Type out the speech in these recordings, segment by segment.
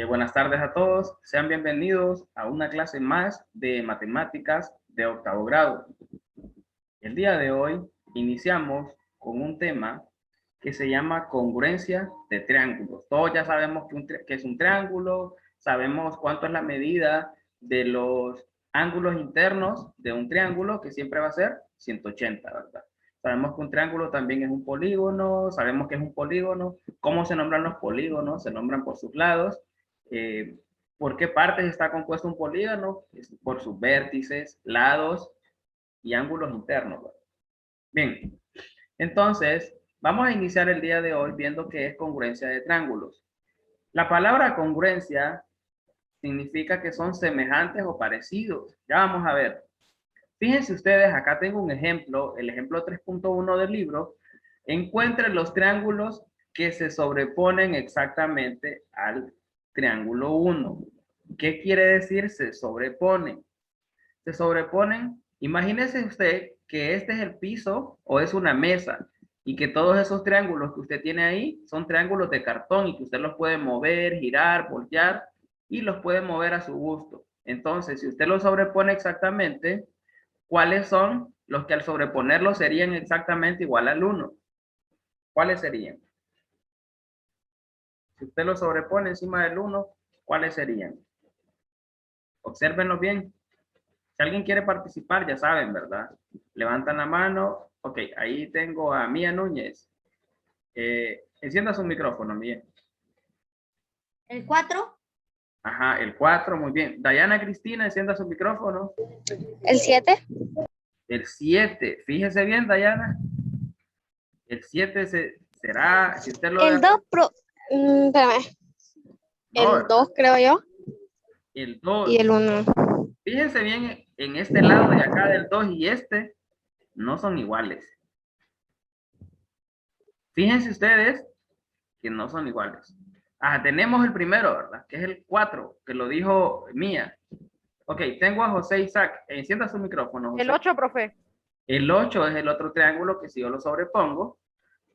Buenas tardes a todos, sean bienvenidos a una clase más de matemáticas de octavo grado. El día de hoy iniciamos con un tema que se llama congruencia de triángulos. Todos ya sabemos que es un triángulo, sabemos cuánto es la medida de los ángulos internos de un triángulo, que siempre va a ser 180, ¿verdad? Sabemos que un triángulo también es un polígono, sabemos que es un polígono. ¿Cómo se nombran los polígonos? Se nombran por sus lados. Eh, ¿Por qué partes está compuesto un polígono? Es por sus vértices, lados y ángulos internos, ¿verdad? Bien, entonces vamos a iniciar el día de hoy viendo qué es congruencia de triángulos. La palabra congruencia significa que son semejantes o parecidos. Ya vamos a ver. Fíjense ustedes, acá tengo un ejemplo, el ejemplo 3.1 del libro. Encuentren los triángulos que se sobreponen exactamente al triángulo 1. ¿Qué quiere decir se sobreponen? Se sobreponen. Imagínese usted que este es el piso o es una mesa y que todos esos triángulos que usted tiene ahí son triángulos de cartón y que usted los puede mover, girar, voltear y los puede mover a su gusto. Entonces, si usted los sobrepone exactamente, ¿cuáles son los que al sobreponerlos serían exactamente igual al 1? ¿Cuáles serían? Si usted los sobrepone encima del 1, ¿cuáles serían? Obsérvenlo bien. Si alguien quiere participar, ya saben, ¿verdad? Levantan la mano. Ok, ahí tengo a Mía Núñez. Encienda su micrófono, Mía. ¿El 4? Ajá, el 4, muy bien. Dayana Cristina, encienda su micrófono. ¿El 7? El 7, fíjese bien, Dayana. El 7 será, si usted lo El deja. 2, espérame. No, El ¿verdad? 2 creo yo. El Y 2. el 1. Fíjense bien, en este lado de acá del 2 y este no son iguales. Fíjense ustedes que no son iguales. Ah, tenemos el primero, ¿verdad? Que es el 4, que lo dijo Mía. Ok, tengo a José Isaac. Encienda su micrófono, El José. 8, profe. El 8 es el otro triángulo que si yo lo sobrepongo,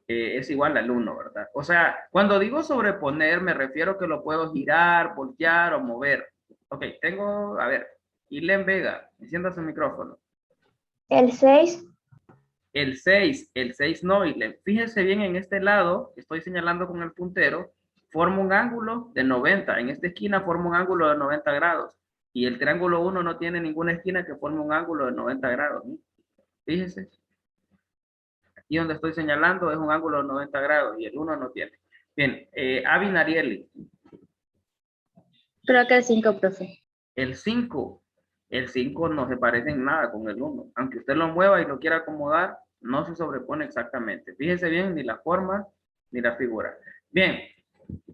es igual al 1, ¿verdad? O sea, cuando digo sobreponer, me refiero que lo puedo girar, voltear o mover. Ok, tengo, a ver, Ilen Vega, encienda su micrófono. El 6. El 6 no, y fíjense bien en este lado, estoy señalando con el puntero, forma un ángulo de 90, en esta esquina forma un ángulo de 90 grados, y el triángulo 1 no tiene ninguna esquina que forme un ángulo de 90 grados, ¿no? Fíjense, aquí donde estoy señalando es un ángulo de 90 grados, y el 1 no tiene. Bien, Avi Narieli, Creo que el 5, profe. el 5, el 5 no se parece en nada con el 1, aunque usted lo mueva y lo quiera acomodar, no se sobrepone exactamente. Fíjense bien, ni la forma ni la figura. Bien,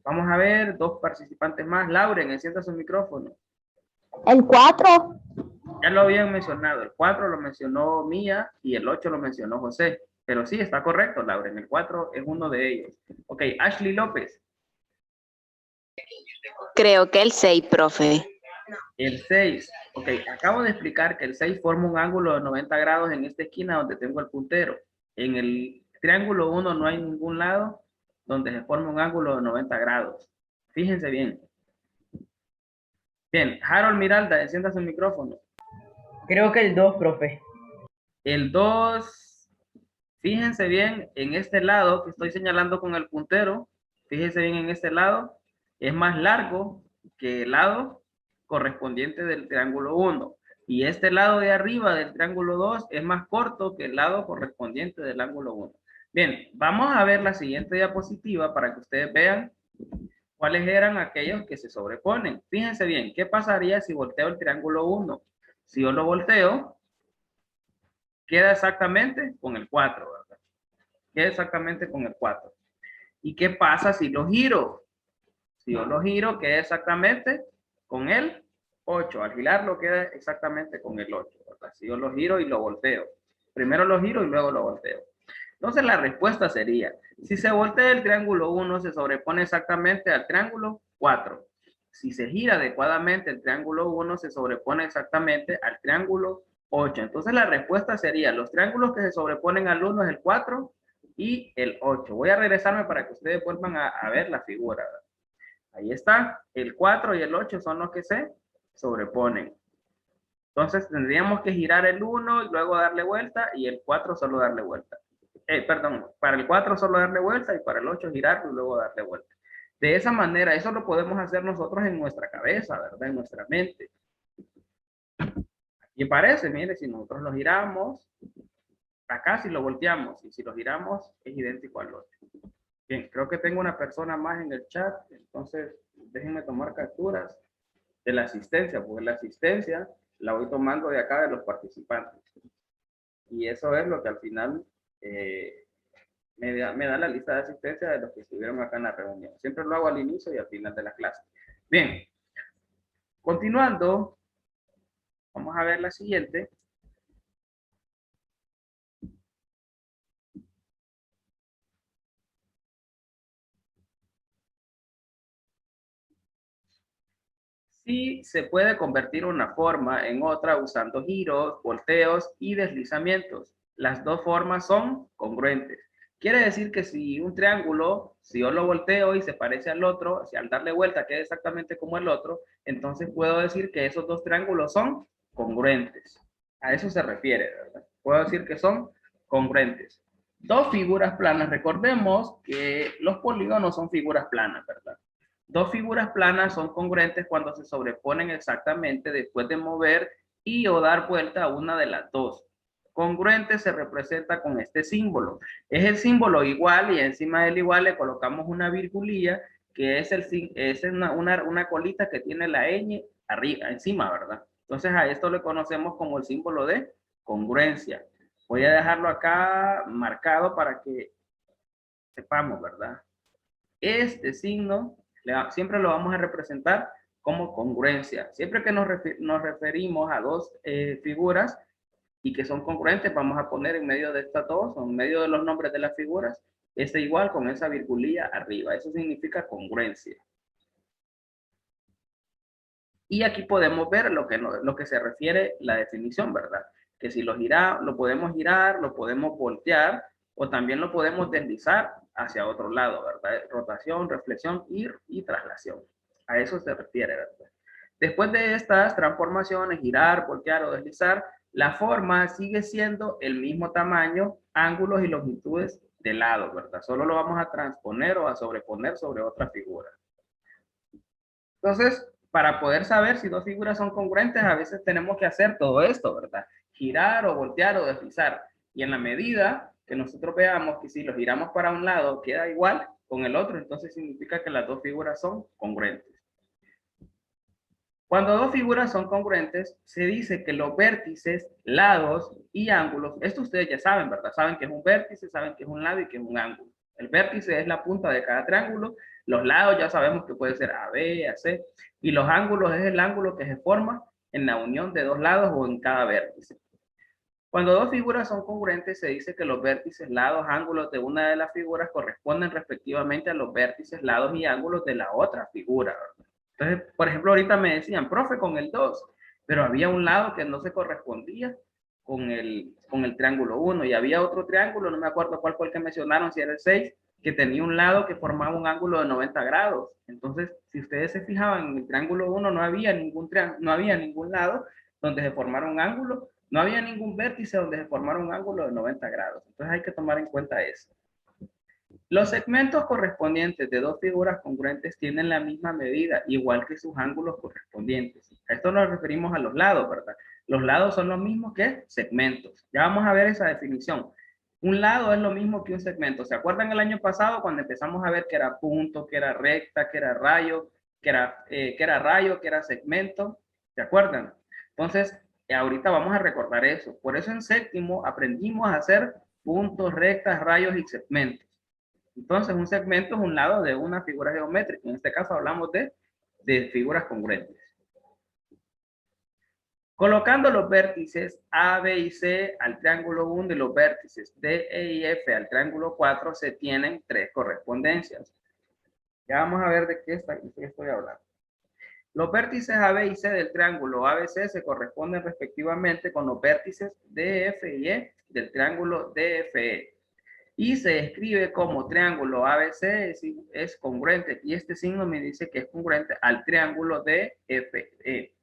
vamos a ver dos participantes más. Lauren, encienda su micrófono. El 4. Ya lo habían mencionado, el 4 lo mencionó Mía y el 8 lo mencionó José. Pero sí, está correcto, Lauren, el 4 es uno de ellos. Ok, Ashley López. Creo que el 6, profe. El 6. Ok, acabo de explicar que el 6 forma un ángulo de 90 grados en esta esquina donde tengo el puntero. En el triángulo 1 no hay ningún lado donde se forma un ángulo de 90 grados. Fíjense bien. Bien, Harold Miralda, encienda su micrófono. Creo que el 2, profe. El 2, fíjense bien en este lado que estoy señalando con el puntero. Fíjense bien en este lado. Es más largo que el lado correspondiente del triángulo 1. Y este lado de arriba del triángulo 2 es más corto que el lado correspondiente del ángulo 1. Bien, vamos a ver la siguiente diapositiva para que ustedes vean cuáles eran aquellos que se sobreponen. Fíjense bien, ¿qué pasaría si volteo el triángulo 1? Si yo lo volteo, queda exactamente con el 4, ¿verdad? Queda exactamente con el 4. ¿Y qué pasa si lo giro? Si yo lo giro, queda exactamente con el 8. Al girarlo queda exactamente con el 8, ¿verdad? Si yo lo giro y lo volteo. Primero lo giro y luego lo volteo. Entonces la respuesta sería, si se voltea el triángulo 1, se sobrepone exactamente al triángulo 4. Si se gira adecuadamente el triángulo 1, se sobrepone exactamente al triángulo 8. Entonces la respuesta sería, los triángulos que se sobreponen al 1 es el 4 y el 8. Voy a regresarme para que ustedes vuelvan a ver la figura. Ahí está. El 4 y el 8 son los que se sobreponen. Entonces tendríamos que girar el 1 y luego darle vuelta y el 4 solo darle vuelta. Perdón, para el 4 solo darle vuelta y para el 8 girarlo y luego darle vuelta. De esa manera, eso lo podemos hacer nosotros en nuestra cabeza, ¿verdad? En nuestra mente. Y parece, mire, si nosotros lo giramos, acá si lo volteamos y si lo giramos es idéntico al 8. Bien, creo que tengo una persona más en el chat, entonces déjenme tomar capturas de la asistencia, porque la asistencia la voy tomando de acá de los participantes. Y eso es lo que al final me da la lista de asistencia de los que estuvieron acá en la reunión. Siempre lo hago al inicio y al final de la clase. Bien, continuando, vamos a ver la siguiente. Sí se puede convertir una forma en otra usando giros, volteos y deslizamientos. Las dos formas son congruentes. Quiere decir que si un triángulo, si yo lo volteo y se parece al otro, si al darle vuelta queda exactamente como el otro, entonces puedo decir que esos dos triángulos son congruentes. A eso se refiere, ¿verdad? Puedo decir que son congruentes. Dos figuras planas. Recordemos que los polígonos son figuras planas, ¿verdad? Dos figuras planas son congruentes cuando se sobreponen exactamente después de mover y o dar vuelta a una de las dos. Congruente se representa con este símbolo. Es el símbolo igual y encima del igual le colocamos una virgulilla que es una colita que tiene la ñ arriba, encima, ¿verdad? Entonces a esto le conocemos como el símbolo de congruencia. Voy a dejarlo acá marcado para que sepamos, ¿verdad? Este signo siempre lo vamos a representar como congruencia. Siempre que nos referimos a dos figuras y que son congruentes, vamos a poner en medio de estas dos, o en medio de los nombres de las figuras, este igual con esa virgulilla arriba. Eso significa congruencia. Y aquí podemos ver lo que se refiere la definición, ¿verdad? Que si lo podemos girar, lo podemos voltear, o también lo podemos deslizar hacia otro lado, ¿verdad? Rotación, reflexión y traslación. A eso se refiere, ¿verdad? Después de estas transformaciones, girar, voltear o deslizar, la forma sigue siendo el mismo tamaño, ángulos y longitudes de lado, ¿verdad? Solo lo vamos a transponer o a sobreponer sobre otra figura. Entonces, para poder saber si dos figuras son congruentes, a veces tenemos que hacer todo esto, ¿verdad? Girar o voltear o deslizar. Y en la medida que nosotros veamos que si lo giramos para un lado queda igual con el otro, entonces significa que las dos figuras son congruentes. Cuando dos figuras son congruentes, se dice que los vértices, lados y ángulos, esto ustedes ya saben, ¿verdad? Saben que es un vértice, saben que es un lado y que es un ángulo. El vértice es la punta de cada triángulo, los lados ya sabemos que puede ser AB, AC, y los ángulos es el ángulo que se forma en la unión de dos lados o en cada vértice. Cuando dos figuras son congruentes, se dice que los vértices, lados, ángulos de una de las figuras corresponden respectivamente a los vértices, lados y ángulos de la otra figura, ¿verdad? Entonces, por ejemplo, ahorita me decían, profe, con el 2, pero había un lado que no se correspondía con el triángulo 1 y había otro triángulo, no me acuerdo cuál fue el que mencionaron, si era el 6, que tenía un lado que formaba un ángulo de 90 grados. Entonces, si ustedes se fijaban en el triángulo 1, no había ningún lado donde se formara un ángulo, no había ningún vértice donde se formara un ángulo de 90 grados. Entonces hay que tomar en cuenta eso. Los segmentos correspondientes de dos figuras congruentes tienen la misma medida, igual que sus ángulos correspondientes. A esto nos referimos a los lados, ¿verdad? Los lados son los mismos que segmentos. Ya vamos a ver esa definición. Un lado es lo mismo que un segmento. ¿Se acuerdan el año pasado cuando empezamos a ver que era punto, que era recta, que era rayo, que era segmento? ¿Se acuerdan? Entonces, ahorita vamos a recordar eso. Por eso en séptimo aprendimos a hacer puntos, rectas, rayos y segmentos. Entonces, un segmento es un lado de una figura geométrica. En este caso hablamos de figuras congruentes. Colocando los vértices A, B y C al triángulo 1 y los vértices D, E y F al triángulo 4, se tienen tres correspondencias. Ya vamos a ver de qué estoy hablando. Los vértices A, B y C del triángulo ABC se corresponden respectivamente con los vértices D, F y E del triángulo DFE. y se escribe como triángulo ABC es congruente, y este signo me dice que es congruente al triángulo de FE.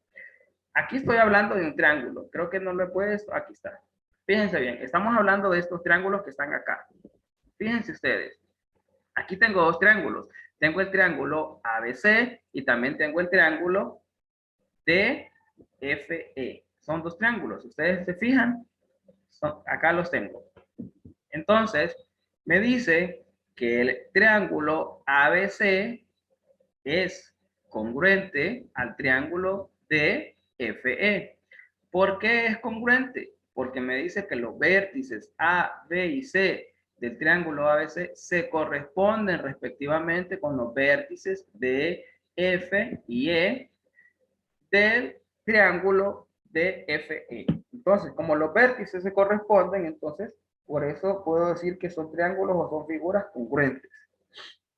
Aquí estoy hablando de un triángulo, creo que no lo he puesto, aquí está. Fíjense bien, estamos hablando de estos triángulos que están acá. Fíjense ustedes, aquí tengo dos triángulos. Tengo el triángulo ABC y también tengo el triángulo DFE. Son dos triángulos. Ustedes se fijan, acá los tengo. Entonces, me dice que el triángulo ABC es congruente al triángulo DFE. ¿Por qué es congruente? Porque me dice que los vértices A, B y C del triángulo ABC se corresponden respectivamente con los vértices de F y E del triángulo de FE. Entonces, como los vértices se corresponden, entonces, por eso puedo decir que son triángulos o son figuras congruentes.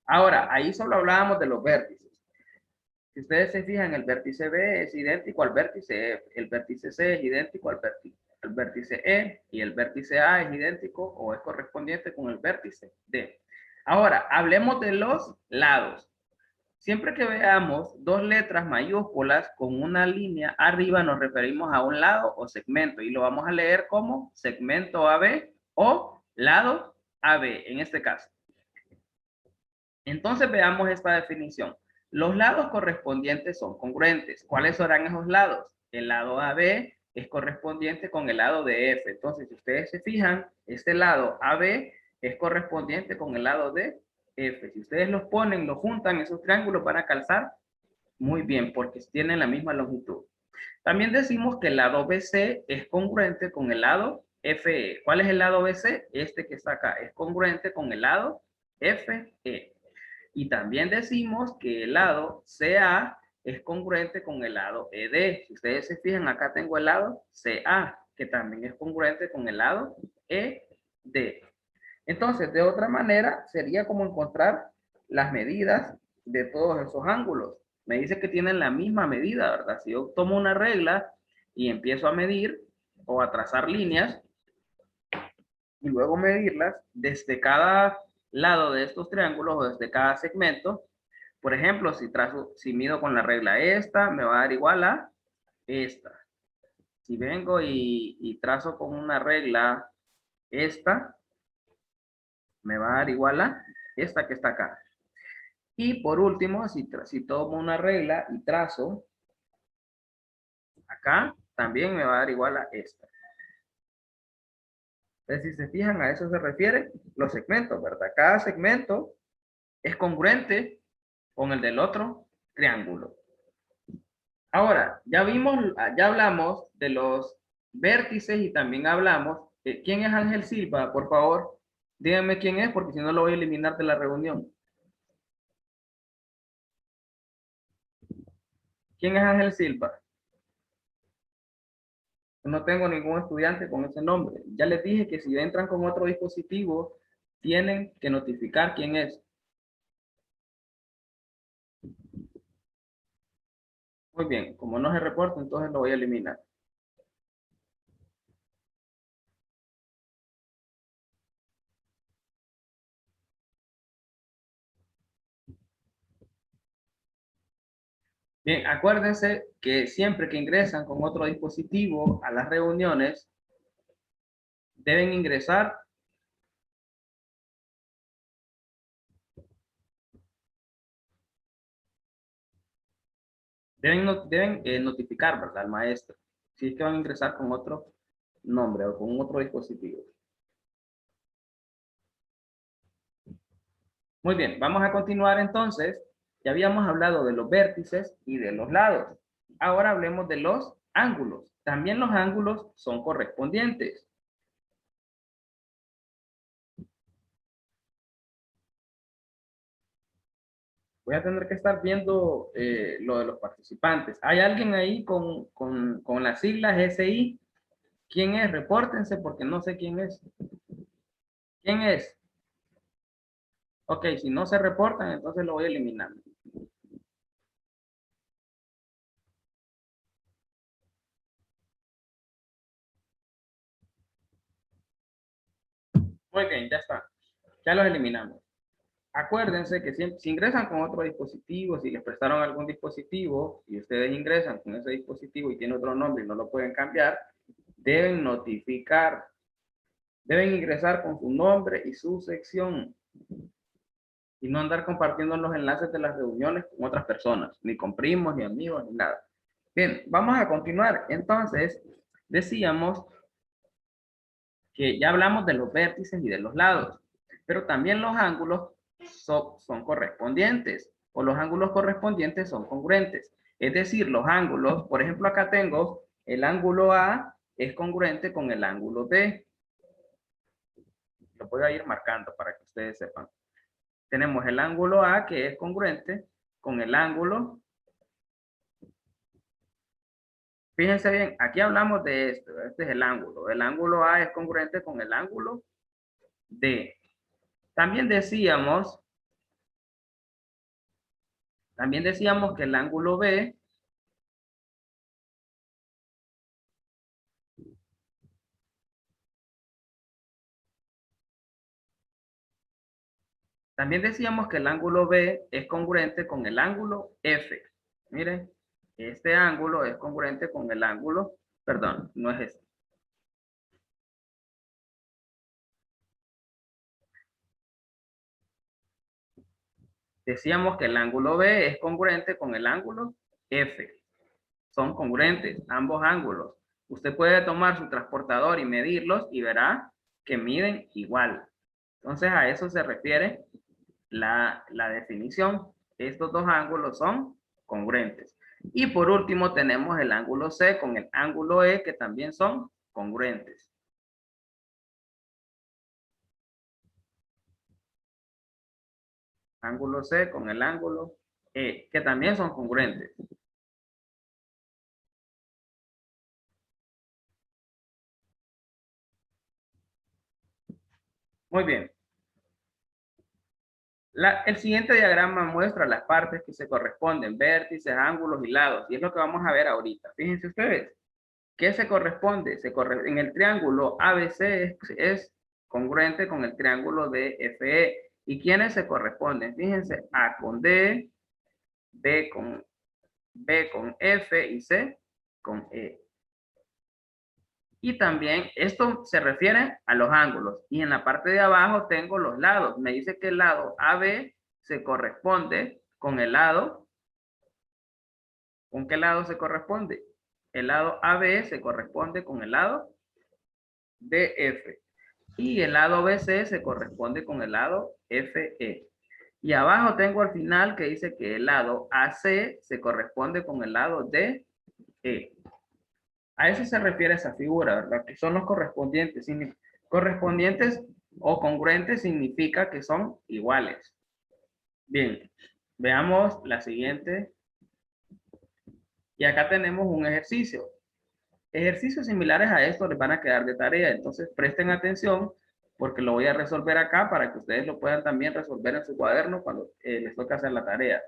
Ahora, ahí solo hablábamos de los vértices. Si ustedes se fijan, el vértice B es idéntico al vértice F, el vértice C es idéntico al vértice E y el vértice A es idéntico o es correspondiente con el vértice D. Ahora, hablemos de los lados. Siempre que veamos dos letras mayúsculas con una línea arriba nos referimos a un lado o segmento y lo vamos a leer como segmento AB o lado AB en este caso. Entonces veamos esta definición. Los lados correspondientes son congruentes. ¿Cuáles serán esos lados? El lado AB es correspondiente con el lado de F. Entonces, si ustedes se fijan, este lado AB es correspondiente con el lado de F. Si ustedes los ponen, los juntan, esos triángulos van a calzar muy bien porque tienen la misma longitud. También decimos que el lado BC es congruente con el lado FE. ¿Cuál es el lado BC? Este que está acá es congruente con el lado FE. Y también decimos que el lado CA es congruente con el lado ED. Si ustedes se fijan, acá tengo el lado CA, que también es congruente con el lado ED. Entonces, de otra manera, sería como encontrar las medidas de todos esos ángulos. Me dice que tienen la misma medida, ¿verdad? Si yo tomo una regla y empiezo a medir o a trazar líneas y luego medirlas desde cada lado de estos triángulos o desde cada segmento, por ejemplo, si mido con la regla esta, me va a dar igual a esta. Si vengo y trazo con una regla esta, me va a dar igual a esta que está acá. Y por último, si tomo una regla y trazo acá, también me va a dar igual a esta. Entonces, si se fijan, a eso se refiere los segmentos, ¿verdad? Cada segmento es congruente con el del otro triángulo. Ahora, ya hablamos de los vértices y también hablamos. ¿Quién es Ángel Silva? Por favor, díganme quién es, porque si no lo voy a eliminar de la reunión. ¿Quién es Ángel Silva? No tengo ningún estudiante con ese nombre. Ya les dije que si entran con otro dispositivo, tienen que notificar quién es. Muy bien, como no se reporta, entonces lo voy a eliminar. Bien, acuérdense que siempre que ingresan con otro dispositivo a las reuniones, deben ingresar deben notificar, ¿verdad? Al maestro, si es que van a ingresar con otro nombre o con otro dispositivo. Muy bien, vamos a continuar entonces. Ya habíamos hablado de los vértices y de los lados. Ahora hablemos de los ángulos. También los ángulos son correspondientes. Voy a tener que estar viendo lo de los participantes. ¿Hay alguien ahí con las siglas SI? ¿Quién es? Repórtense porque no sé quién es. ¿Quién es? Ok, si no se reportan, entonces lo voy a eliminar. Muy bien, ya está. Ya los eliminamos. Acuérdense que si ingresan con otro dispositivo, si les prestaron algún dispositivo y ustedes ingresan con ese dispositivo y tiene otro nombre y no lo pueden cambiar, deben notificar, deben ingresar con su nombre y su sección y no andar compartiendo los enlaces de las reuniones con otras personas, ni con primos, ni amigos, ni nada. Bien, vamos a continuar. Entonces, decíamos que ya hablamos de los vértices y de los lados, pero también los ángulos son correspondientes, o los ángulos correspondientes son congruentes. Es decir, los ángulos, por ejemplo, acá tengo el ángulo A es congruente con el ángulo B. Lo voy a ir marcando para que ustedes sepan. Tenemos el ángulo A que es congruente con el ángulo. Fíjense bien, aquí hablamos de esto. Este es el ángulo. El ángulo A es congruente con el ángulo D. También decíamos que el ángulo B es congruente con el ángulo F. Miren, este ángulo es congruente con el ángulo, perdón, no es este. Decíamos que el ángulo B es congruente con el ángulo F. Son congruentes ambos ángulos. Usted puede tomar su transportador y medirlos y verá que miden igual. Entonces a eso se refiere la definición. Estos dos ángulos son congruentes. Y por último tenemos el ángulo C con el ángulo E que también son congruentes. Ángulo C con el ángulo E que también son congruentes. Muy bien. El siguiente diagrama muestra las partes que se corresponden, vértices, ángulos y lados. Y es lo que vamos a ver ahorita. Fíjense ustedes. ¿Qué se corresponde? En el triángulo ABC es congruente con el triángulo DFE. ¿Y quiénes se corresponden? Fíjense, A con D, B con F y C con E. Y también esto se refiere a los ángulos. Y en la parte de abajo tengo los lados. Me dice que el lado AB se corresponde con el lado. ¿Con qué lado se corresponde? El lado AB se corresponde con el lado DF. Y el lado BC se corresponde con el lado FE. Y abajo tengo al final que dice que el lado AC se corresponde con el lado DE. A eso se refiere esa figura, ¿verdad? Que son los correspondientes. Correspondientes o congruentes significa que son iguales. Bien, veamos la siguiente. Y acá tenemos un ejercicio. Ejercicios similares a esto les van a quedar de tarea. Entonces presten atención porque lo voy a resolver acá para que ustedes lo puedan también resolver en su cuaderno cuando les toque hacer la tarea.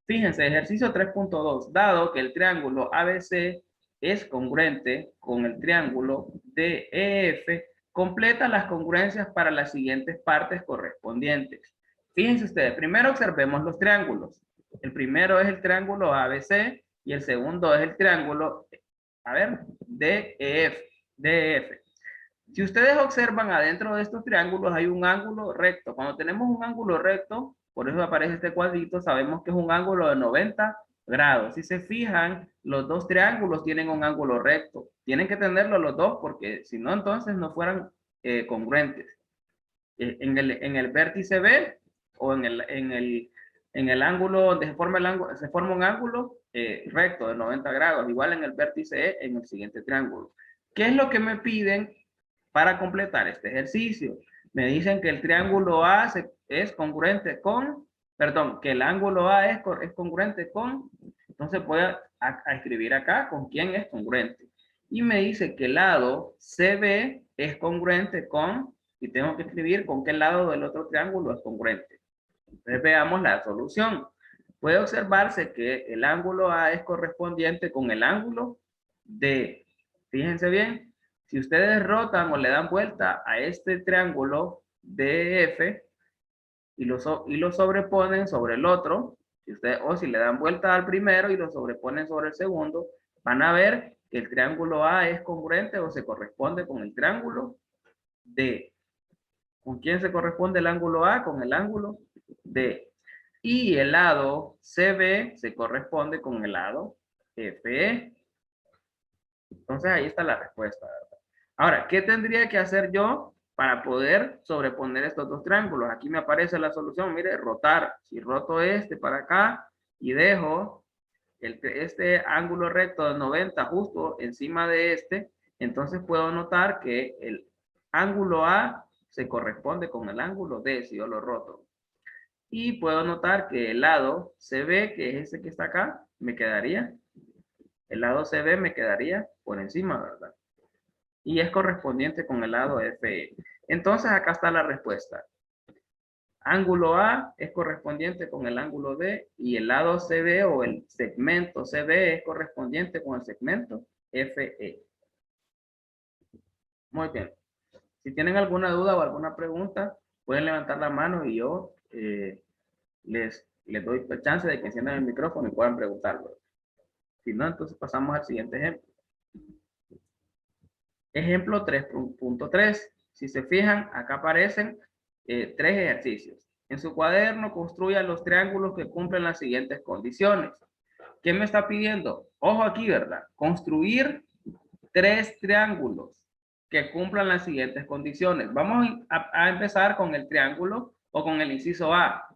Fíjense, ejercicio 3.2. Dado que el triángulo ABC es congruente con el triángulo DEF, completa las congruencias para las siguientes partes correspondientes. Fíjense ustedes, primero observemos los triángulos. El primero es el triángulo ABC y el segundo es el triángulo, a ver, DEF. Si ustedes observan adentro de estos triángulos hay un ángulo recto. Cuando tenemos un ángulo recto, por eso aparece este cuadrito, sabemos que es un ángulo de 90 grados. Si se fijan, los dos triángulos tienen un ángulo recto. Tienen que tenerlo los dos porque si no, entonces no fueran congruentes. En el vértice B o en el ángulo donde se forma un ángulo recto de 90 grados. Igual en el vértice E en el siguiente triángulo. ¿Qué es lo que me piden para completar este ejercicio? Me dicen que el triángulo A es congruente con, perdón, que el ángulo A es congruente con, entonces voy a escribir acá con quién es congruente. Y me dice que el lado CB es congruente con, y tengo que escribir con qué lado del otro triángulo es congruente. Entonces veamos la solución. Puede observarse que el ángulo A es correspondiente con el ángulo D. Fíjense bien. Si ustedes rotan o le dan vuelta a este triángulo DF y lo sobreponen sobre el otro, o si le dan vuelta al primero y lo sobreponen sobre el segundo, van a ver que el triángulo A es congruente o se corresponde con el triángulo D. ¿Con quién se corresponde el ángulo A? Con el ángulo D. Y el lado CB se corresponde con el lado FE. Entonces ahí está la respuesta, ¿verdad? Ahora, ¿qué tendría que hacer yo para poder sobreponer estos dos triángulos? Aquí me aparece la solución, mire, rotar. Si roto este para acá y dejo este ángulo recto de 90 justo encima de este, entonces puedo notar que el ángulo A se corresponde con el ángulo D si yo lo roto. Y puedo notar que el lado CB, que es ese que está acá, el lado CB me quedaría por encima, ¿verdad? Y es correspondiente con el lado FE. Entonces acá está la respuesta. Ángulo A es correspondiente con el ángulo D y el lado CB o el segmento CB es correspondiente con el segmento FE. Muy bien. Si tienen alguna duda o alguna pregunta, pueden levantar la mano y yo les doy chance de que enciendan el micrófono y puedan preguntarlo. Si no, entonces pasamos al siguiente ejemplo. Ejemplo 3.3. Si se fijan, acá aparecen 3 ejercicios. En su cuaderno construya los triángulos que cumplen las siguientes condiciones. ¿Qué me está pidiendo? Ojo aquí, ¿verdad? Construir 3 triángulos que cumplan las siguientes condiciones. Vamos a empezar con el triángulo o con el inciso A.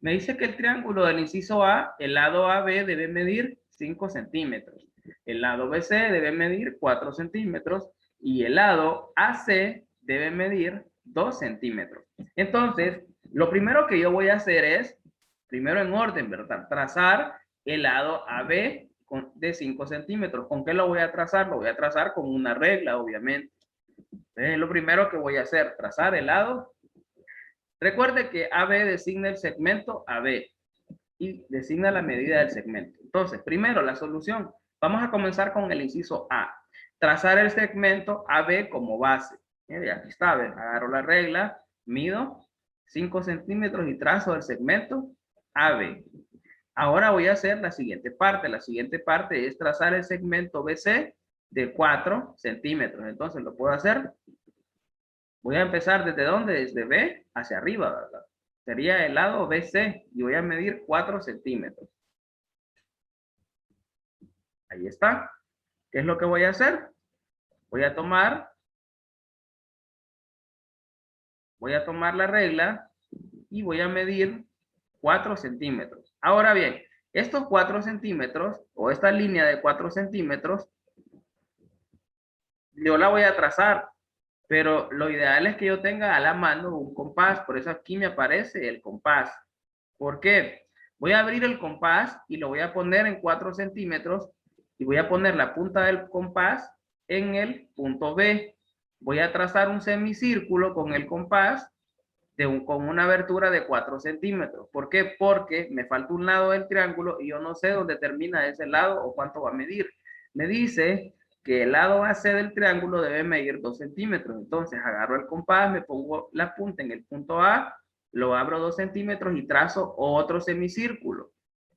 Me dice que el triángulo del inciso A, el lado AB debe medir 5 centímetros. El lado BC debe medir 4 centímetros. Y el lado AC debe medir 2 centímetros. Entonces, lo primero que yo voy a hacer es, primero en orden, ¿verdad? Trazar el lado AB de 5 centímetros. ¿Con qué lo voy a trazar? Lo voy a trazar con una regla, obviamente. Entonces, lo primero que voy a hacer, trazar el lado. Recuerde que AB designa el segmento AB y designa la medida del segmento. Entonces, primero la solución. Vamos a comenzar con el inciso A. Trazar el segmento AB como base. Mire, aquí está, agarro la regla, mido 5 centímetros y trazo el segmento AB. Ahora voy a hacer la siguiente parte. La siguiente parte es trazar el segmento BC de 4 centímetros. Entonces lo puedo hacer. Voy a empezar desde dónde? Desde B hacia arriba, ¿verdad? Sería el lado BC y voy a medir 4 centímetros. Ahí está. ¿Qué es lo que voy a hacer? Voy a tomar la regla y voy a medir 4 centímetros. Ahora bien, estos 4 centímetros o esta línea de 4 centímetros, yo la voy a trazar, pero lo ideal es que yo tenga a la mano un compás. Por eso aquí me aparece el compás. ¿Por qué? Voy a abrir el compás y lo voy a poner en 4 centímetros y voy a poner la punta del compás en el punto B. Voy a trazar un semicírculo con el compás con una abertura de 4 centímetros. ¿Por qué? Porque me falta un lado del triángulo y yo no sé dónde termina ese lado o cuánto va a medir. Me dice que el lado AC del triángulo debe medir 2 centímetros. Entonces agarro el compás, me pongo la punta en el punto A, lo abro 2 centímetros y trazo otro semicírculo.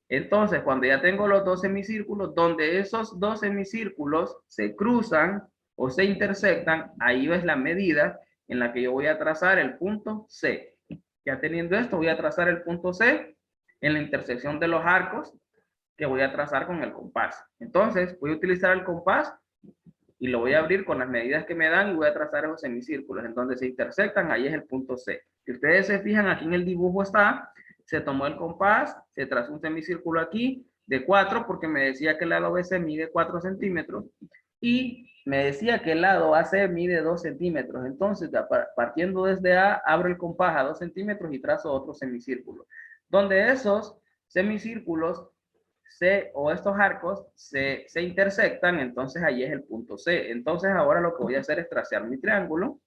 Entonces, cuando ya tengo los 2 semicírculos, donde esos 2 semicírculos se cruzan o se intersectan, ahí es la medida en la que yo voy a trazar el punto C. Ya teniendo esto, voy a trazar el punto C en la intersección de los arcos que voy a trazar con el compás. Entonces, voy a utilizar el compás y lo voy a abrir con las medidas que me dan y voy a trazar esos semicírculos. En donde se intersectan, ahí es el punto C. Si ustedes se fijan, aquí en el dibujo está, se tomó el compás, se trazó un semicírculo aquí de 4 porque me decía que el lado BC mide 4 centímetros y me decía que el lado AC mide 2 centímetros. Entonces, partiendo desde A, abro el compás a 2 centímetros y trazo otro semicírculo. Donde esos semicírculos o estos arcos se intersectan, entonces ahí es el punto C. Entonces ahora lo que voy a hacer es trazar mi triángulo.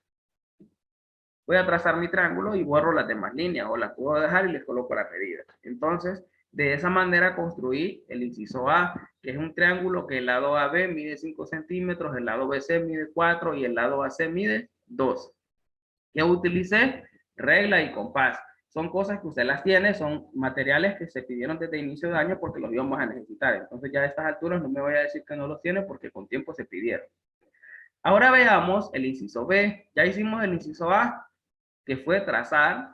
Voy a trazar mi triángulo y borro las demás líneas o las puedo dejar y les coloco la medida. Entonces, de esa manera construí el inciso A, que es un triángulo que el lado AB mide 5 centímetros, el lado BC mide 4 y el lado AC mide 2. ¿Qué utilicé? regla y compás. Son cosas que usted las tiene, son materiales que se pidieron desde inicio de año porque los íbamos a necesitar. Entonces ya a estas alturas no me voy a decir que no los tiene porque con tiempo se pidieron. Ahora veamos el inciso B. Ya hicimos el inciso A, que fue trazar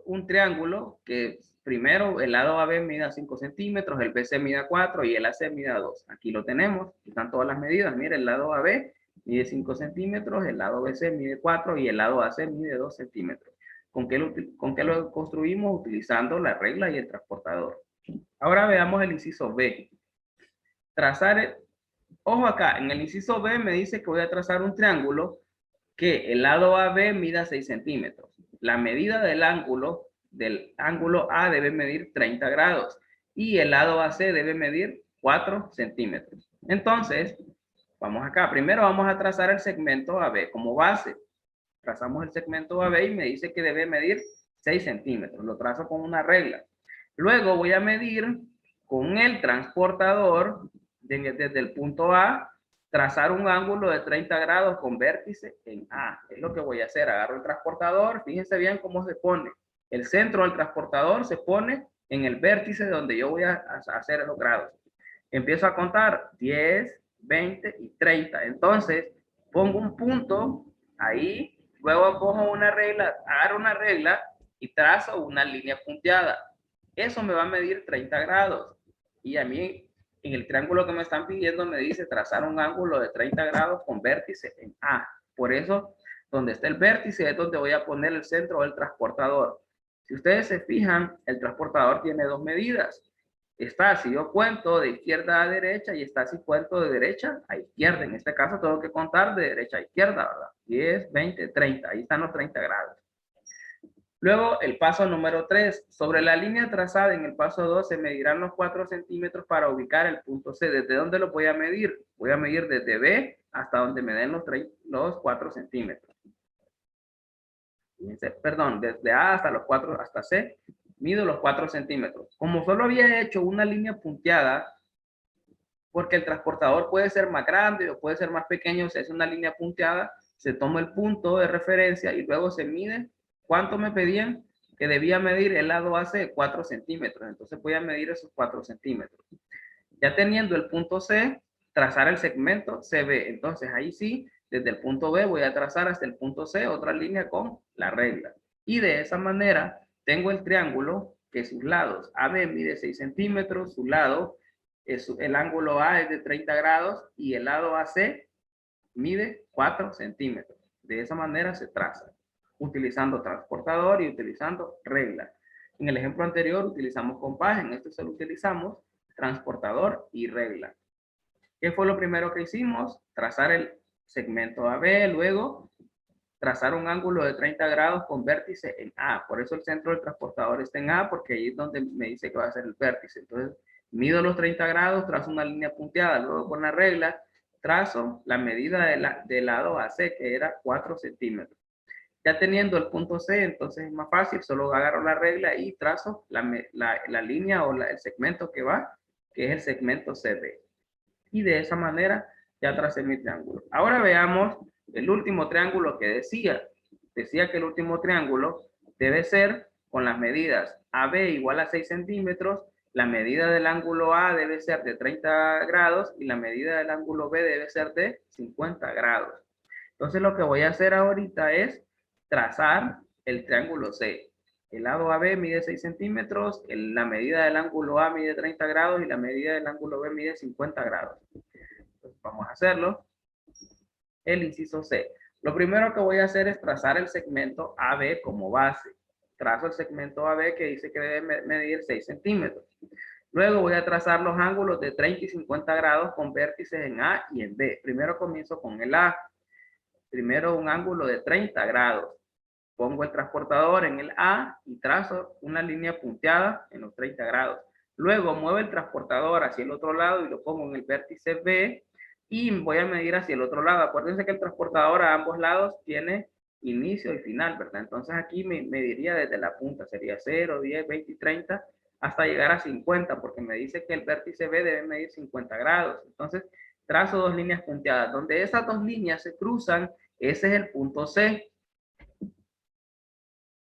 un triángulo que primero el lado AB mida 5 centímetros, el BC mida 4 y el AC mida 2. Aquí lo tenemos, están todas las medidas. Mire, el lado AB mide 5 centímetros, el lado BC mide 4 y el lado AC mide 2 centímetros. ¿Con qué lo construimos? Utilizando la regla y el transportador. Ahora veamos el inciso B. Trazar, ojo acá, en el inciso B me dice que voy a trazar un triángulo que el lado AB mida 6 centímetros. La medida del ángulo A debe medir 30 grados y el lado AC debe medir 4 centímetros. Entonces, vamos acá. Primero vamos a trazar el segmento AB como base. Trazamos el segmento AB y me dice que debe medir 6 centímetros. Lo trazo con una regla. Luego voy a medir con el transportador desde el punto A, trazar un ángulo de 30 grados con vértice en A. Es lo que voy a hacer. Agarro el transportador. Fíjense bien cómo se pone. El centro del transportador se pone en el vértice donde yo voy a hacer los grados. Empiezo a contar 10, 20 y 30. Entonces, pongo un punto ahí. Luego cojo una regla, agarro una regla y trazo una línea punteada. Eso me va a medir 30 grados. Y a mí, en el triángulo que me están pidiendo, me dice trazar un ángulo de 30 grados con vértice en A. Por eso, donde está el vértice es donde voy a poner el centro del transportador. Si ustedes se fijan, el transportador tiene dos medidas. Está, si yo cuento de izquierda a derecha, y está si cuento de derecha a izquierda. En este caso tengo que contar de derecha a izquierda, ¿verdad? 10, 20, 30. Ahí están los 30 grados. Luego el paso número 3. Sobre la línea trazada en el paso 2 se medirán los 4 centímetros para ubicar el punto C. ¿Desde dónde lo voy a medir? Voy a medir desde B hasta donde me den los 4 centímetros. Perdón, desde A hasta los 4, hasta C, mido los 4 centímetros. Como solo había hecho una línea punteada, porque el transportador puede ser más grande o puede ser más pequeño, se hace una línea punteada, se toma el punto de referencia y luego se mide. ¿Cuánto me pedían? Que debía medir el lado AC 4 centímetros. Entonces voy a medir esos 4 centímetros. Ya teniendo el punto C, trazar el segmento CB. Entonces ahí sí, desde el punto B voy a trazar hasta el punto C otra línea con la regla. Y de esa manera tengo el triángulo que sus lados AB mide 6 centímetros, su lado, el ángulo A es de 30 grados y el lado AC mide 4 centímetros. De esa manera se traza, utilizando transportador y utilizando regla. En el ejemplo anterior utilizamos compás, en este solo utilizamos transportador y regla. ¿Qué fue lo primero que hicimos? Trazar el segmento AB, luego trazar un ángulo de 30 grados con vértice en A. Por eso el centro del transportador está en A, porque ahí es donde me dice que va a ser el vértice. Entonces, mido los 30 grados, trazo una línea punteada, luego con la regla, trazo la medida del lado AC, que era 4 centímetros. Ya teniendo el punto C, entonces es más fácil, solo agarro la regla y trazo la línea o el segmento que va, que es el segmento CB. Y de esa manera ya tracé mi triángulo. Ahora veamos el último triángulo que decía. Decía que el último triángulo debe ser con las medidas AB igual a 6 centímetros, la medida del ángulo A debe ser de 30 grados y la medida del ángulo B debe ser de 50 grados. Entonces lo que voy a hacer ahorita es trazar el triángulo C. El lado AB mide 6 centímetros, la medida del ángulo A mide 30 grados y la medida del ángulo B mide 50 grados. Entonces vamos a hacerlo. El inciso C. Lo primero que voy a hacer es trazar el segmento AB como base. Trazo el segmento AB que dice que debe medir 6 centímetros. Luego voy a trazar los ángulos de 30 y 50 grados con vértices en A y en B. Primero comienzo con el A. Primero un ángulo de 30 grados. Pongo el transportador en el A y trazo una línea punteada en los 30 grados. Luego muevo el transportador hacia el otro lado y lo pongo en el vértice B y voy a medir hacia el otro lado. Acuérdense que el transportador a ambos lados tiene inicio y final, ¿verdad? Entonces aquí me mediría desde la punta, sería 0, 10, 20 y 30 hasta llegar a 50, porque me dice que el vértice B debe medir 50 grados. Entonces trazo dos líneas punteadas. Donde esas dos líneas se cruzan, ese es el punto C.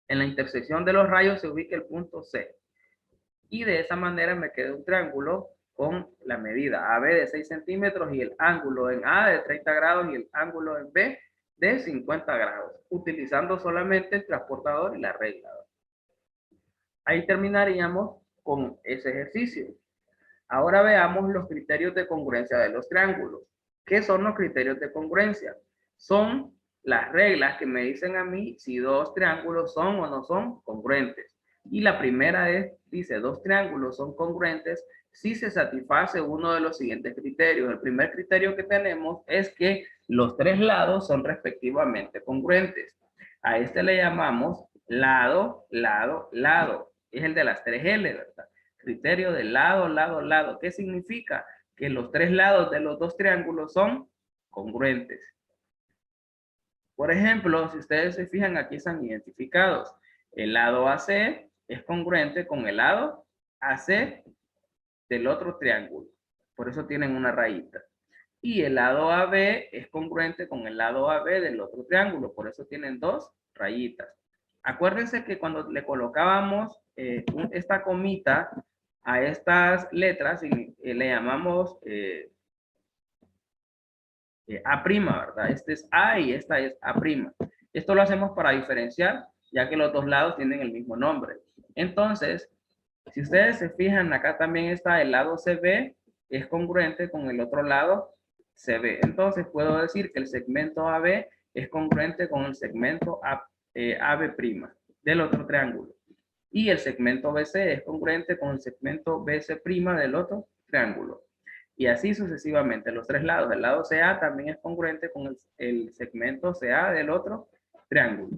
En la intersección de los rayos se ubica el punto C. Y de esa manera me queda un triángulo con la medida AB de 6 centímetros y el ángulo en A de 30 grados y el ángulo en B de 50 grados, utilizando solamente el transportador y la regla. Ahí terminaríamos con ese ejercicio. Ahora veamos los criterios de congruencia de los triángulos. ¿Qué son los criterios de congruencia? Son las reglas que me dicen a mí si dos triángulos son o no son congruentes. Y la primera dice, dos triángulos son congruentes si se satisface uno de los siguientes criterios. El primer criterio que tenemos es que los tres lados son respectivamente congruentes. A este le llamamos lado, lado, lado. Es el de las tres L, ¿verdad? Criterio de lado, lado, lado. ¿Qué significa? Que los tres lados de los dos triángulos son congruentes. Por ejemplo, si ustedes se fijan, aquí están identificados. El lado AC es congruente con el lado AC del otro triángulo. Por eso tienen una rayita. Y el lado AB es congruente con el lado AB del otro triángulo. Por eso tienen dos rayitas. Acuérdense que cuando le colocábamos esta comita a estas letras, le llamamos A', ¿verdad? Este es A y esta es A'. Esto lo hacemos para diferenciar, ya que los dos lados tienen el mismo nombre. Entonces, si ustedes se fijan, acá también está el lado CB, es congruente con el otro lado CB. Entonces, puedo decir que el segmento AB es congruente con el segmento AB' del otro triángulo. Y el segmento BC es congruente con el segmento BC' del otro triángulo. Y así sucesivamente, los tres lados. El lado CA también es congruente con el segmento CA del otro triángulo.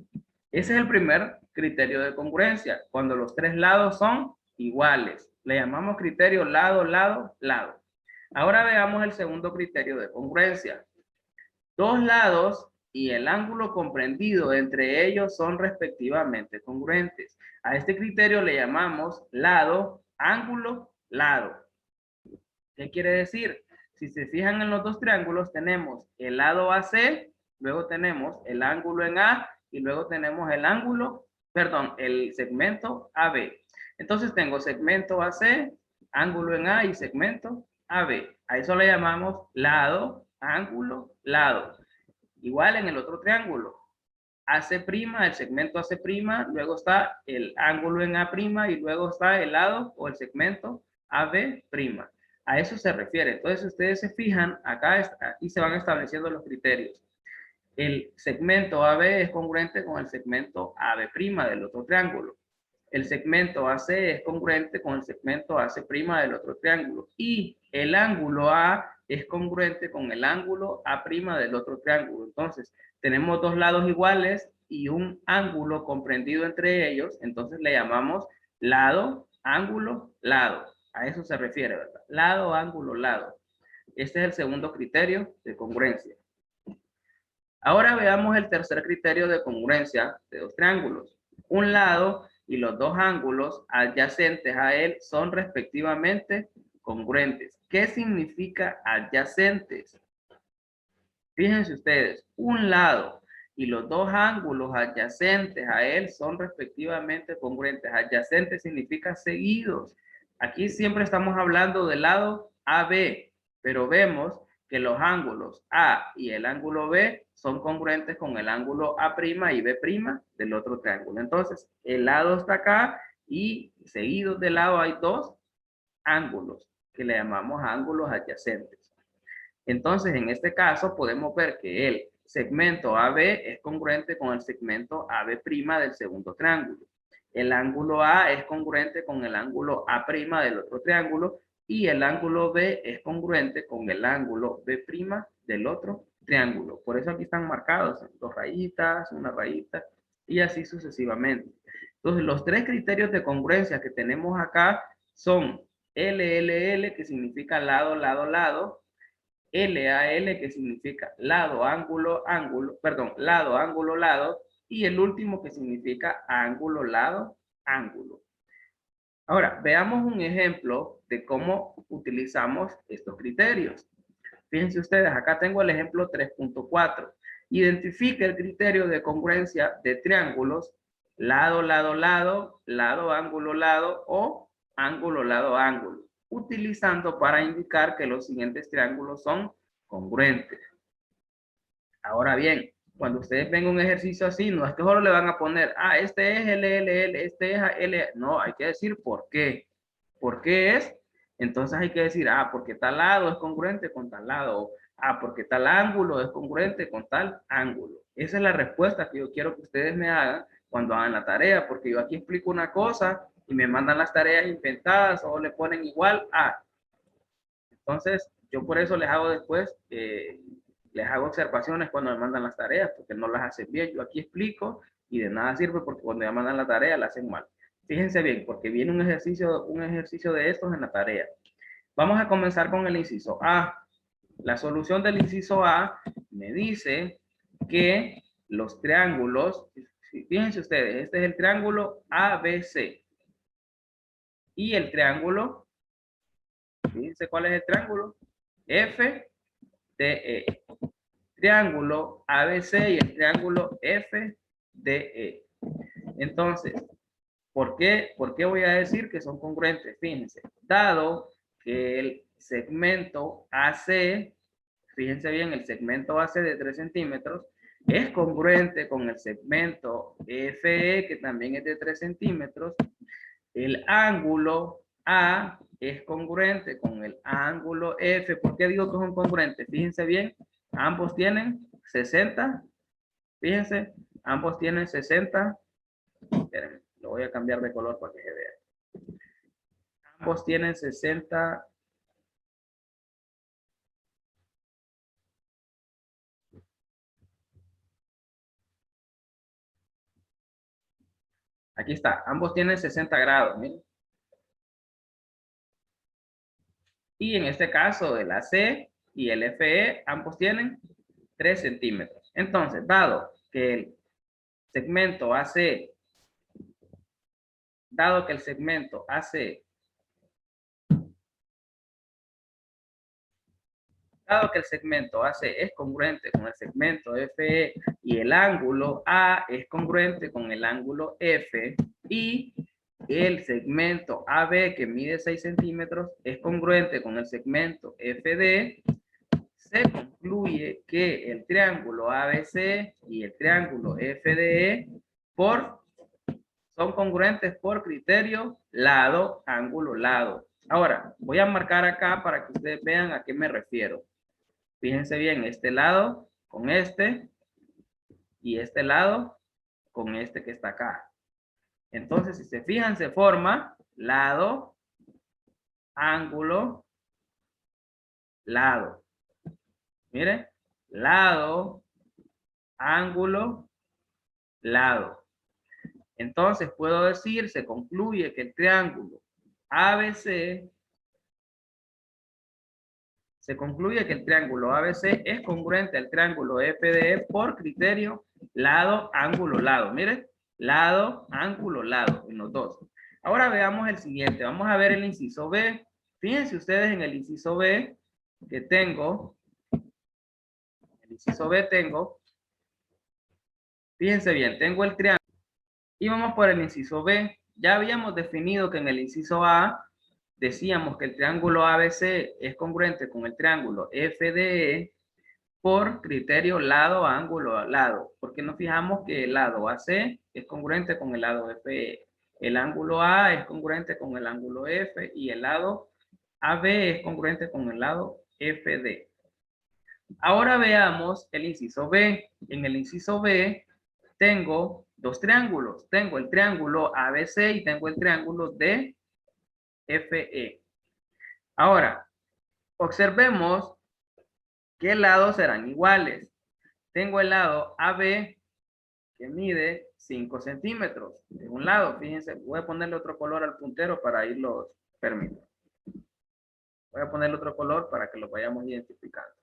Ese es el primer criterio de congruencia, cuando los tres lados son iguales. Le llamamos criterio lado, lado, lado. Ahora veamos el segundo criterio de congruencia. Dos lados y el ángulo comprendido entre ellos son respectivamente congruentes. A este criterio le llamamos lado, ángulo, lado. ¿Qué quiere decir? Si se fijan en los dos triángulos, tenemos el lado AC, luego tenemos el ángulo en A y luego tenemos el segmento AB. Entonces tengo segmento AC, ángulo en A y segmento AB. A eso le llamamos lado, ángulo, lado. Igual en el otro triángulo. AC', el segmento AC', luego está el ángulo en A' y luego está el lado o el segmento AB'. A eso se refiere. Entonces, si ustedes se fijan, aquí se van estableciendo los criterios. El segmento AB es congruente con el segmento AB' del otro triángulo. El segmento AC es congruente con el segmento AC' del otro triángulo. Y el ángulo A es congruente con el ángulo A' del otro triángulo. Entonces, tenemos dos lados iguales y un ángulo comprendido entre ellos. Entonces, le llamamos lado, ángulo, lado. A eso se refiere, ¿verdad? Lado, ángulo, lado. Este es el segundo criterio de congruencia. Ahora veamos el tercer criterio de congruencia de dos triángulos. Un lado y los dos ángulos adyacentes a él son respectivamente congruentes. ¿Qué significa adyacentes? Fíjense ustedes, un lado y los dos ángulos adyacentes a él son respectivamente congruentes. Adyacentes significa seguidos. Aquí siempre estamos hablando del lado AB, pero vemos que los ángulos A y el ángulo B son congruentes con el ángulo A' y B' del otro triángulo. Entonces, el lado está acá y seguidos del lado hay dos ángulos que le llamamos ángulos adyacentes. Entonces, en este caso podemos ver que el segmento AB es congruente con el segmento AB' del segundo triángulo. El ángulo A es congruente con el ángulo A' del otro triángulo y el ángulo B es congruente con el ángulo B' del otro triángulo. Por eso aquí están marcados dos rayitas, una rayita y así sucesivamente. Entonces, los tres criterios de congruencia que tenemos acá son LLL, que significa lado, lado, lado. LAL, que significa lado, ángulo, lado, ángulo, lado. Y el último que significa ángulo, lado, ángulo. Ahora, veamos un ejemplo de cómo utilizamos estos criterios. Fíjense ustedes, acá tengo el ejemplo 3.4. Identifique el criterio de congruencia de triángulos lado, lado, lado, lado, ángulo, lado o ángulo, lado, ángulo, utilizando para indicar que los siguientes triángulos son congruentes. Ahora bien, cuando ustedes ven un ejercicio así, no es que solo le van a poner, este es L, este es L. No, hay que decir por qué. ¿Por qué es? Entonces hay que decir, porque tal lado es congruente con tal lado. Porque tal ángulo es congruente con tal ángulo. Esa es la respuesta que yo quiero que ustedes me hagan cuando hagan la tarea, porque yo aquí explico una cosa y me mandan las tareas inventadas o le ponen igual a. Entonces, yo por eso les hago después, les hago observaciones cuando me mandan las tareas, porque no las hacen bien. Yo aquí explico y de nada sirve porque cuando me mandan la tarea la hacen mal. Fíjense bien, porque viene un ejercicio de estos en la tarea. Vamos a comenzar con el inciso A. La solución del inciso A me dice que los triángulos, fíjense ustedes, este es el triángulo ABC. Y el triángulo, fíjense cuál es el triángulo, FDE. Triángulo ABC y el triángulo FDE. Entonces, ¿por qué voy a decir que son congruentes? Fíjense, dado que el segmento AC, fíjense bien, el segmento AC de 3 centímetros es congruente con el segmento FE, que también es de 3 centímetros, el ángulo A es congruente con el ángulo F. ¿Por qué digo que son congruentes? Fíjense bien, ambos tienen 60. Fíjense, ambos tienen 60. Espérenme, lo voy a cambiar de color para que se vea. Ambos tienen 60. Aquí está, ambos tienen 60 grados. Miren. Y en este caso, el AC y el FE, ambos tienen 3 centímetros. Entonces, dado que el segmento AC, es congruente con el segmento FE y el ángulo A es congruente con el ángulo F y el segmento AB que mide 6 centímetros es congruente con el segmento FD, se concluye que el triángulo ABC y el triángulo FDE son congruentes por criterio lado, ángulo, lado. Ahora, voy a marcar acá para que ustedes vean a qué me refiero. Fíjense bien, este lado con este y este lado con este que está acá. Entonces, si se fijan, se forma lado, ángulo, lado. Miren, lado, ángulo, lado. Entonces, puedo decir, se concluye que el triángulo ABC es congruente al triángulo FDE por criterio lado, ángulo, lado. Miren, lado, ángulo, lado, en los dos. Ahora veamos el siguiente. Vamos a ver el inciso B. Fíjense ustedes en el inciso B que tengo. Fíjense bien, tengo el triángulo. Y vamos por el inciso B. Ya habíamos definido que en el inciso A decíamos que el triángulo ABC es congruente con el triángulo FDE por criterio lado, ángulo, lado. Porque nos fijamos que el lado AC es congruente con el lado FE. El ángulo A es congruente con el ángulo F y el lado AB es congruente con el lado FD. Ahora veamos el inciso B. En el inciso B tengo dos triángulos. Tengo el triángulo ABC y tengo el triángulo DFE. Ahora, observemos qué lados serán iguales. Tengo el lado AB que mide 5 centímetros. De un lado, fíjense, voy a ponerle otro color al puntero para irlos, permítanme. Voy a ponerle otro color para que lo vayamos identificando.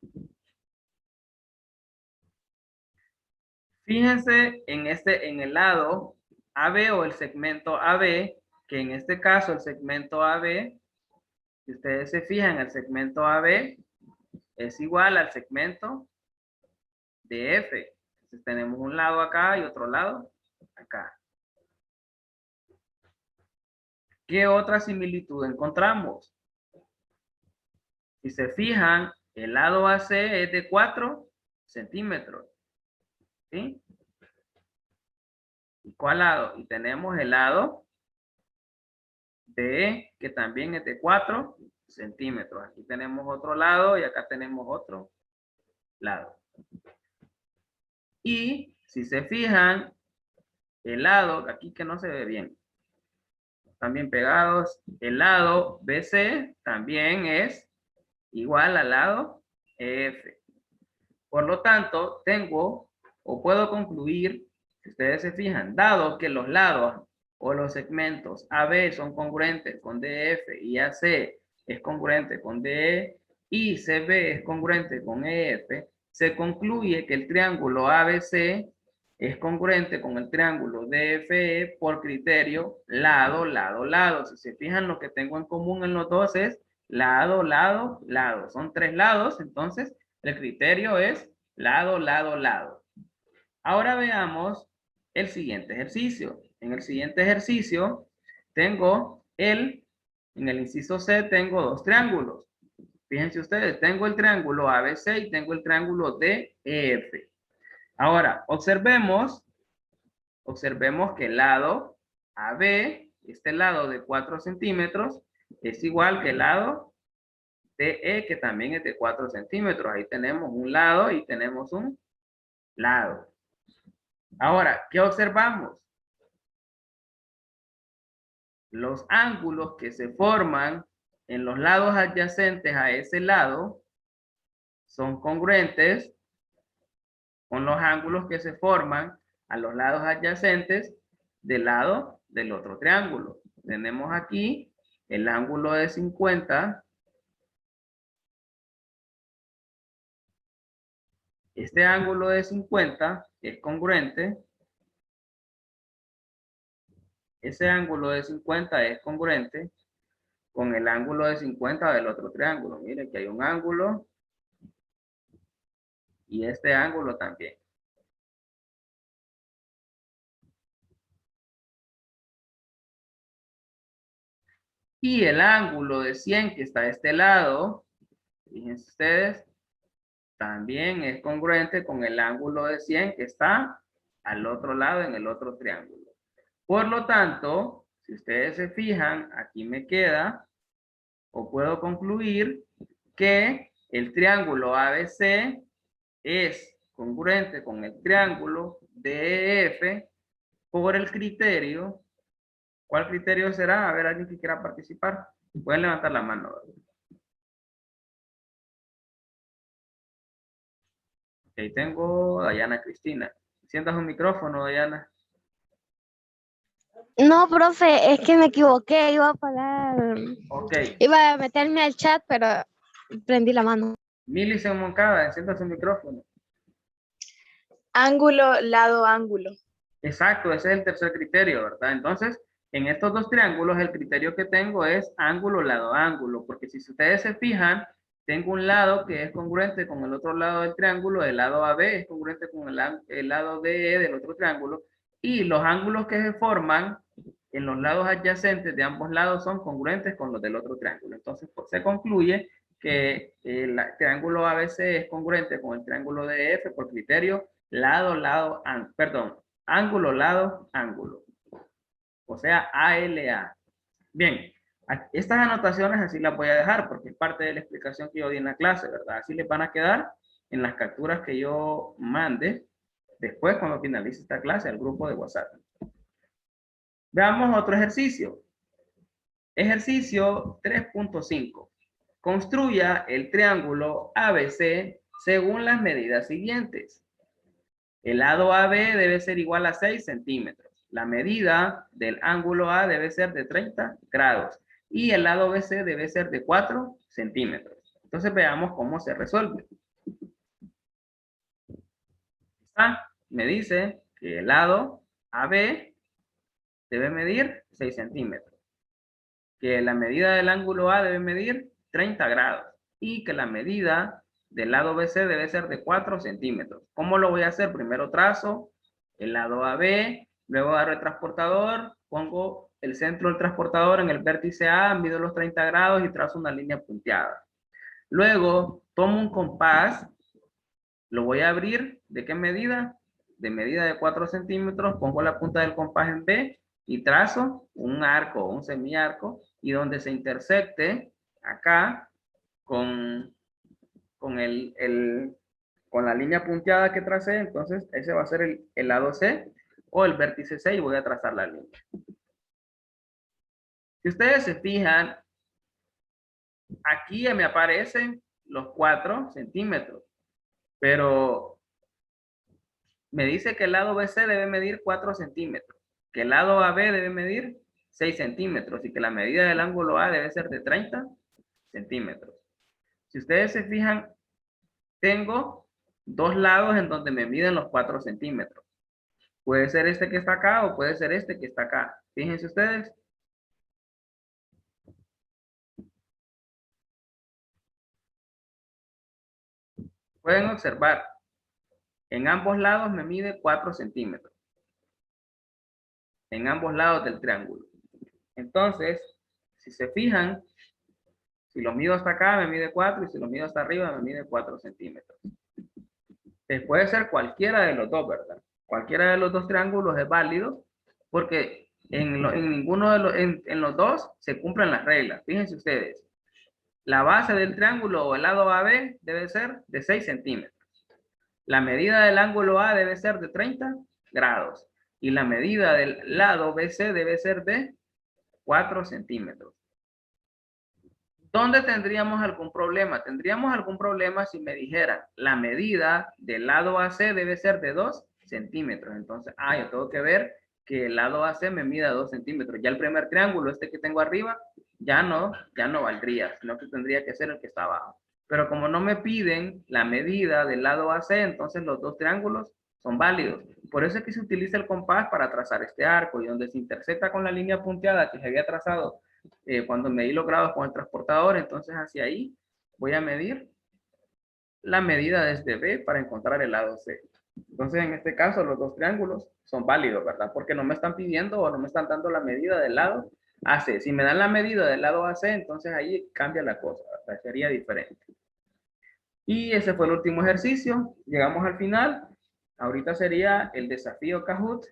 Fíjense en el lado AB o el segmento AB, que en este caso el segmento AB, si ustedes se fijan, el segmento AB es igual al segmento de F. Entonces tenemos un lado acá y otro lado acá. ¿Qué otra similitud encontramos? Si se fijan, el lado AC es de 4 centímetros. ¿Sí? ¿Y cuál lado? Y tenemos el lado DE, que también es de 4 centímetros. Aquí tenemos otro lado y acá tenemos otro lado. Y si se fijan, el lado, aquí que no se ve bien, están bien pegados, el lado BC también es igual al lado EF. Por lo tanto, tengo o puedo concluir, si ustedes se fijan, dado que los lados o los segmentos AB son congruentes con DF y AC es congruente con DE y CB es congruente con EF, se concluye que el triángulo ABC es congruente con el triángulo DFE por criterio lado, lado, lado. Si se fijan, lo que tengo en común en los dos es lado, lado, lado. Son tres lados, entonces el criterio es lado, lado, lado. Ahora veamos el siguiente ejercicio. En el siguiente ejercicio tengo en el inciso C tengo dos triángulos. Fíjense ustedes, tengo el triángulo ABC y tengo el triángulo DEF. Ahora, observemos que el lado AB, este lado de 4 centímetros, es igual que el lado DE, que también es de 4 centímetros. Ahí tenemos un lado y tenemos un lado. Ahora, ¿qué observamos? Los ángulos que se forman en los lados adyacentes a ese lado son congruentes con los ángulos que se forman a los lados adyacentes del lado del otro triángulo. Tenemos aquí el ángulo de 50. Este ángulo de 50 es congruente. Ese ángulo de 50 es congruente con el ángulo de 50 del otro triángulo. Miren que hay un ángulo y este ángulo también. Y el ángulo de 100 que está a este lado, fíjense ustedes, también es congruente con el ángulo de 100 que está al otro lado en el otro triángulo. Por lo tanto, si ustedes se fijan, aquí me queda, o puedo concluir, que el triángulo ABC es congruente con el triángulo DEF por el criterio. ¿Cuál criterio será? A ver, alguien que quiera participar. Pueden levantar la mano. Ahí tengo a Dayana Cristina. Sientas un micrófono, Dayana. No, profe, es que me equivoqué, iba a apagar, Ok. iba a meterme al chat, pero prendí la mano. Millicent Moncada, sientas un micrófono. Ángulo, lado, ángulo. Exacto, ese es el tercer criterio, ¿verdad? Entonces, en estos dos triángulos, el criterio que tengo es ángulo, lado, ángulo, porque si ustedes se fijan, tengo un lado que es congruente con el otro lado del triángulo, el lado AB es congruente con el lado DE del otro triángulo, y los ángulos que se forman en los lados adyacentes de ambos lados son congruentes con los del otro triángulo. Entonces, pues, se concluye que el triángulo ABC es congruente con el triángulo DF por criterio lado, lado, perdón, ángulo, lado, ángulo. O sea, ALA. Bien, estas anotaciones así las voy a dejar porque es parte de la explicación que yo di en la clase, ¿verdad? Así les van a quedar en las capturas que yo mande después cuando finalice esta clase al grupo de WhatsApp. Veamos otro ejercicio. Ejercicio 3.5. Construya el triángulo ABC según las medidas siguientes. El lado AB debe ser igual a 6 centímetros. La medida del ángulo A debe ser de 30 grados. Y el lado BC debe ser de 4 centímetros. Entonces veamos cómo se resuelve. Me dice que el lado AB debe medir 6 centímetros. Que la medida del ángulo A debe medir 30 grados. Y que la medida del lado BC debe ser de 4 centímetros. ¿Cómo lo voy a hacer? Primero trazo el lado AB, luego agarro el transportador, pongo el centro del transportador en el vértice A, mido los 30 grados y trazo una línea punteada. Luego, tomo un compás, lo voy a abrir, ¿de qué medida? De medida de 4 centímetros, pongo la punta del compás en B y trazo un arco, un semiarco, y donde se intersecte acá con con la línea punteada que tracé, entonces ese va a ser el lado C o el vértice C y voy a trazar la línea. Si ustedes se fijan, aquí me aparecen los 4 centímetros, pero me dice que el lado BC debe medir 4 centímetros, que el lado AB debe medir 6 centímetros y que la medida del ángulo A debe ser de 30 centímetros. Si ustedes se fijan, tengo dos lados en donde me miden los 4 centímetros. Puede ser este que está acá o puede ser este que está acá. Fíjense ustedes. Pueden observar, en ambos lados me mide 4 centímetros. En ambos lados del triángulo. Entonces, si se fijan, si lo mido hasta acá me mide 4 y si lo mido hasta arriba me mide 4 centímetros. Puede ser cualquiera de los dos, ¿verdad? Cualquiera de los dos triángulos es válido porque en ninguno de en los dos se cumplen las reglas. Fíjense ustedes. La base del triángulo o el lado AB debe ser de 6 centímetros. La medida del ángulo A debe ser de 30 grados. Y la medida del lado BC debe ser de 4 centímetros. ¿Dónde tendríamos algún problema? Tendríamos algún problema si me dijeran la medida del lado AC debe ser de 2 centímetros. Entonces, yo tengo que ver que el lado AC me mida 2 centímetros. Ya el primer triángulo, este que tengo arriba, ya no valdría, sino que tendría que ser el que está abajo. Pero como no me piden la medida del lado AC, entonces los dos triángulos son válidos. Por eso es que se utiliza el compás para trazar este arco y donde se intersecta con la línea punteada que se había trazado cuando medí los grados con el transportador, entonces hacia ahí voy a medir la medida desde B para encontrar el lado C. Entonces en este caso los dos triángulos son válidos, ¿verdad? Porque no me están pidiendo o no me están dando la medida del lado AC. Si me dan la medida del lado AC, entonces ahí cambia la cosa, ¿verdad? Sería diferente. Y ese fue el último ejercicio. Llegamos al final. Ahorita sería el desafío Kahoot.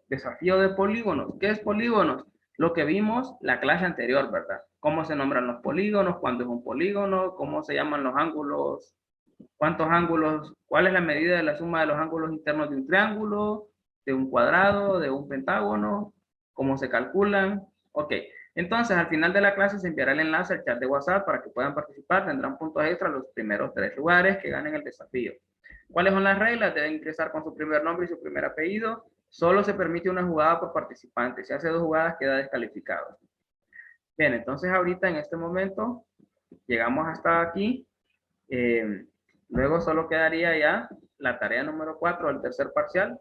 Desafío de polígonos. ¿Qué es polígonos? Lo que vimos la clase anterior, ¿verdad? Cómo se nombran los polígonos, cuándo es un polígono, cómo se llaman los ángulos, cuántos ángulos, cuál es la medida de la suma de los ángulos internos de un triángulo, de un cuadrado, de un pentágono, cómo se calculan. Ok, entonces al final de la clase se enviará el enlace al chat de WhatsApp para que puedan participar. Tendrán puntos extra los primeros 3 lugares que ganen el desafío. ¿Cuáles son las reglas? Deben ingresar con su primer nombre y su primer apellido. Solo se permite una jugada por participante. Si hace 2 jugadas, queda descalificado. Bien, entonces ahorita en este momento llegamos hasta aquí. Luego solo quedaría ya la tarea número 4 del tercer parcial,